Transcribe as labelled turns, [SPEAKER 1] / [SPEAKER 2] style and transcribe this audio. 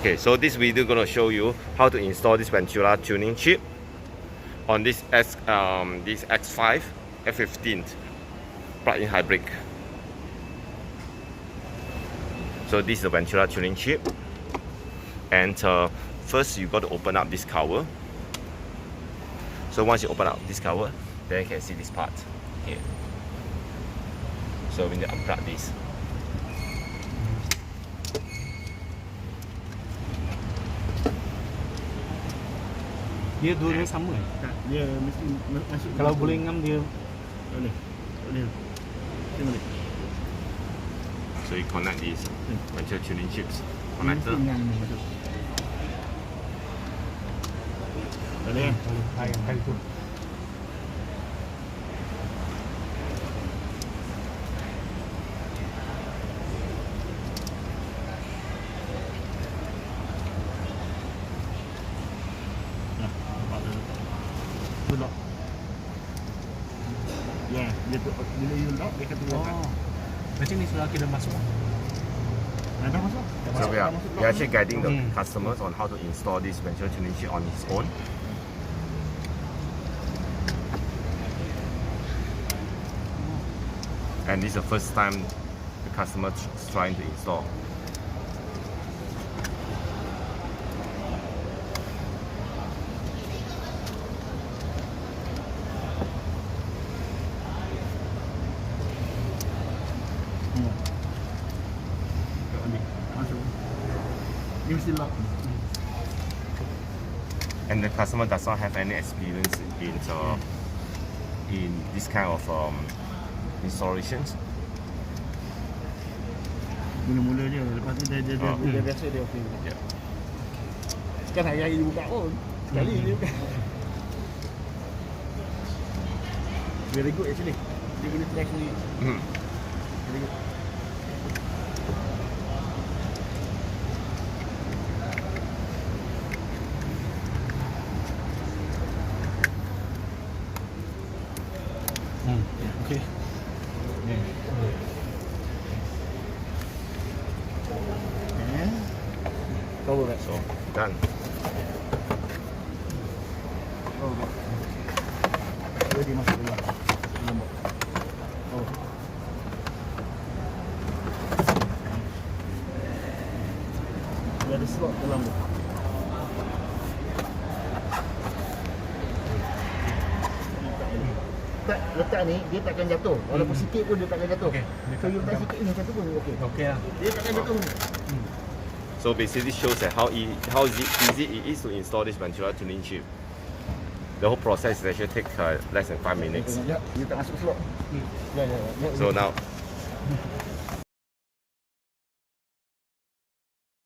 [SPEAKER 1] Okay, so this video gonna show you how to install this Ventura tuning chip on this X5 F15 plug-in hybrid. So this is the Ventura tuning chip, and first you got to open up this cover. So once you open up this cover, then you can see this part here. So we need to unplug this.
[SPEAKER 2] Dia dua-dua sama.
[SPEAKER 3] Tak, dia mesti masuk.
[SPEAKER 2] Kalau boleh ngam dia.
[SPEAKER 3] Boleh. Boleh. Macam mana?
[SPEAKER 1] So you connect these Ventura tuning chips connector.
[SPEAKER 3] Ngam masuk. Boleh.
[SPEAKER 2] Boleh. Kali tu.
[SPEAKER 3] Ya, dia tu bila you lock dia kata lock.
[SPEAKER 2] Macam ni sudah kita masuk.
[SPEAKER 3] Dah masuk.
[SPEAKER 1] So we are actually guiding the customers on how to install this Ventura tuning chip on his own. And this is the first time the customer is trying to install.
[SPEAKER 3] Dia mesti lock.
[SPEAKER 1] And the customer does not have any experience in this kind of installations.
[SPEAKER 3] Mula-mula dia, lepas tu dia biasa dia okey.
[SPEAKER 1] Yeah.
[SPEAKER 3] Kan hari-hari dia buka pun. Sekali dia buka. Very good actually. Dia boleh try sendiri. Very good.
[SPEAKER 2] Okay.
[SPEAKER 3] Cover that.
[SPEAKER 1] So done.
[SPEAKER 3] Cover that. Jadi masuk dalam. Oh. Dia ada slot dalam tu. Letak ni dia takkan jatuh. Walaupun sikit pun dia takkan jatuh.
[SPEAKER 2] Okay.
[SPEAKER 3] So you letak sikit ni macam tu pun okey.
[SPEAKER 2] Okey lah.
[SPEAKER 3] Dia takkan jatuh.
[SPEAKER 1] So basically shows that how easy it is to install this Ventura tuning chip. The whole process is actually take less than 5 minutes.
[SPEAKER 3] Dia tak masuk slot.
[SPEAKER 1] So now